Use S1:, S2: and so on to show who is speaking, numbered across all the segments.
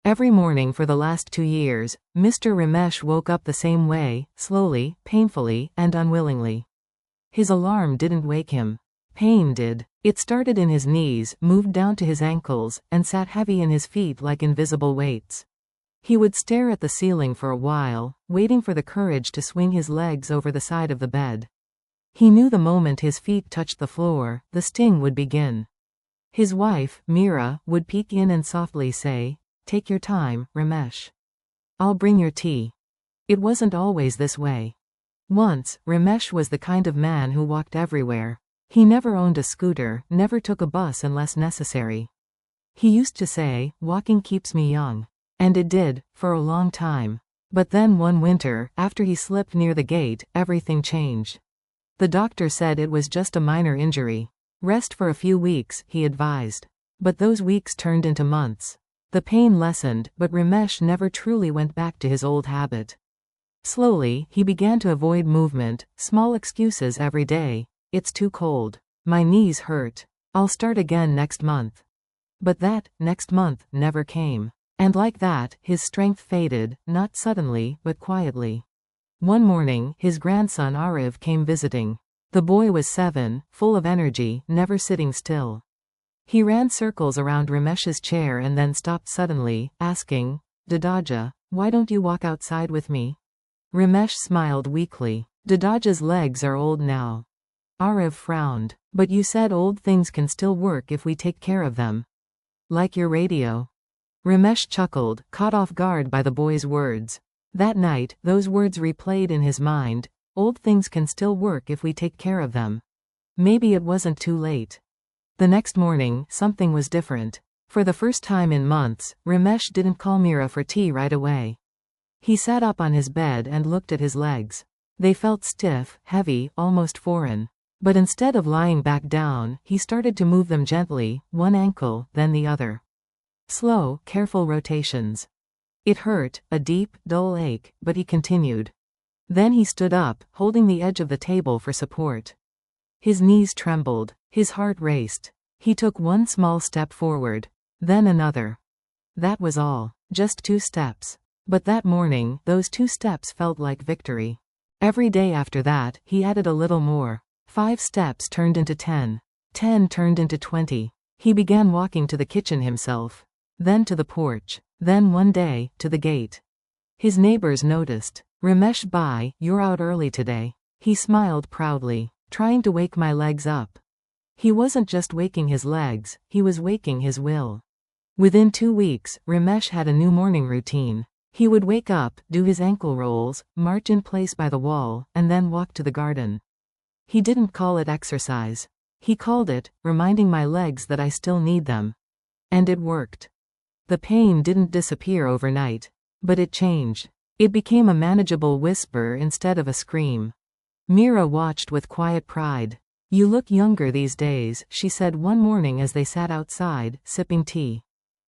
S1: Every morning for the last 2 years, Mr. Ramesh woke up the same way, slowly, painfully, and unwillingly. His alarm didn't wake him. Pain did. It started in his knees, moved down to his ankles, and sat heavy in his feet like invisible weights. He would stare at the ceiling for a while, waiting for the courage to swing his legs over the side of the bed. He knew the moment his feet touched the floor, the sting would begin. His wife, Meera, would peek in and softly say, "Take your time, Ramesh. I'll bring your tea." It wasn't always this way. Once, Ramesh was the kind of man who walked everywhere. He never owned a scooter, never took a bus unless necessary. He used to say, "Walking keeps me young." And it did, for a long time. But then one winter, after he slipped near the gate, everything changed. The doctor said it was just a minor injury. Rest for a few weeks, he advised. But those weeks turned into months. The pain lessened, but Ramesh never truly went back to his old habit. Slowly, he began to avoid movement, small excuses every day. "It's too cold. My knees hurt. I'll start again next month." But that next month never came. And like that, his strength faded, not suddenly, but quietly. One morning, his grandson Arav came visiting. The boy was 7, full of energy, never sitting still. He ran circles around Ramesh's chair and then stopped suddenly, asking, "Dadaja, why don't you walk outside with me?" Ramesh smiled weakly. "Dadaja's legs are old now." Arav frowned. "But you said old things can still work if we take care of them. Like your radio." Ramesh chuckled, caught off guard by the boy's words. That night, those words replayed in his mind. Old things can still work if we take care of them. Maybe it wasn't too late. The next morning, something was different. For the first time in months, Ramesh didn't call Meera for tea right away. He sat up on his bed and looked at his legs. They felt stiff, heavy, almost foreign. But instead of lying back down, he started to move them gently, one ankle, then the other. Slow, careful rotations. It hurt, a deep, dull ache, but he continued. Then he stood up, holding the edge of the table for support. His knees trembled. His heart raced. He took one small step forward. Then another. That was all. Just 2 steps. But that morning, those 2 steps felt like victory. Every day after that, he added a little more. 5 steps turned into 10. 10 turned into 20. He began walking to the kitchen himself. Then to the porch. Then one day, to the gate. His neighbors noticed. "Ramesh bhai, you're out early today." He smiled proudly. "Trying to wake my legs up." He wasn't just waking his legs, he was waking his will. Within 2 weeks, Ramesh had a new morning routine. He would wake up, do his ankle rolls, march in place by the wall, and then walk to the garden. He didn't call it exercise. He called it, reminding my legs that I still need them. And it worked. The pain didn't disappear overnight. But it changed. It became a manageable whisper instead of a scream. Meera watched with quiet pride. "You look younger these days," she said one morning as they sat outside, sipping tea.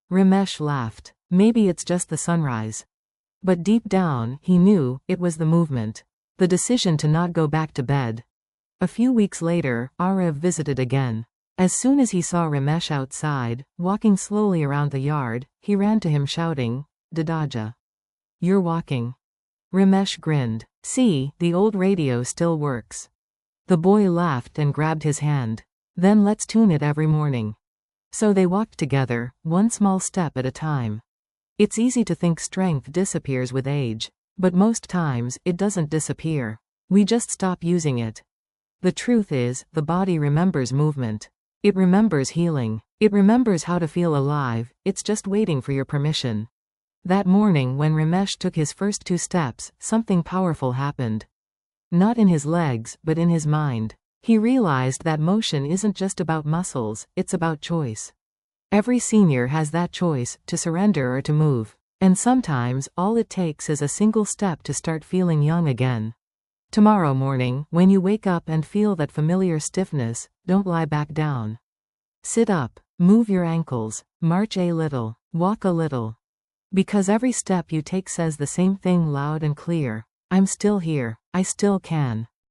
S1: Ramesh laughed. "Maybe it's just the sunrise." But deep down, he knew, it was the movement. The decision to not go back to bed. A few weeks later, Arav visited again. As soon as he saw Ramesh outside, walking slowly around the yard, he ran to him shouting, "Dadaja. You're walking." Ramesh grinned. "See, the old radio still works." The boy laughed and grabbed his hand. "Then let's tune it every morning." So they walked together, one small step at a time. It's easy to think strength disappears with age. But most times, it doesn't disappear. We just stop using it. The truth is, the body remembers movement. It remembers healing. It remembers how to feel alive, it's just waiting for your permission. That morning when Ramesh took his first 2 steps, something powerful happened. Not in his legs, but in his mind. He realized that motion isn't just about muscles, it's about choice. Every senior has that choice, to surrender or to move. And sometimes, all it takes is a single step to start feeling young again. Tomorrow morning, when you wake up and feel that familiar stiffness, don't lie back down. Sit up, move your ankles, march a little, walk a little. Because every step you take says the same thing loud and clear. I'm still here. I still can.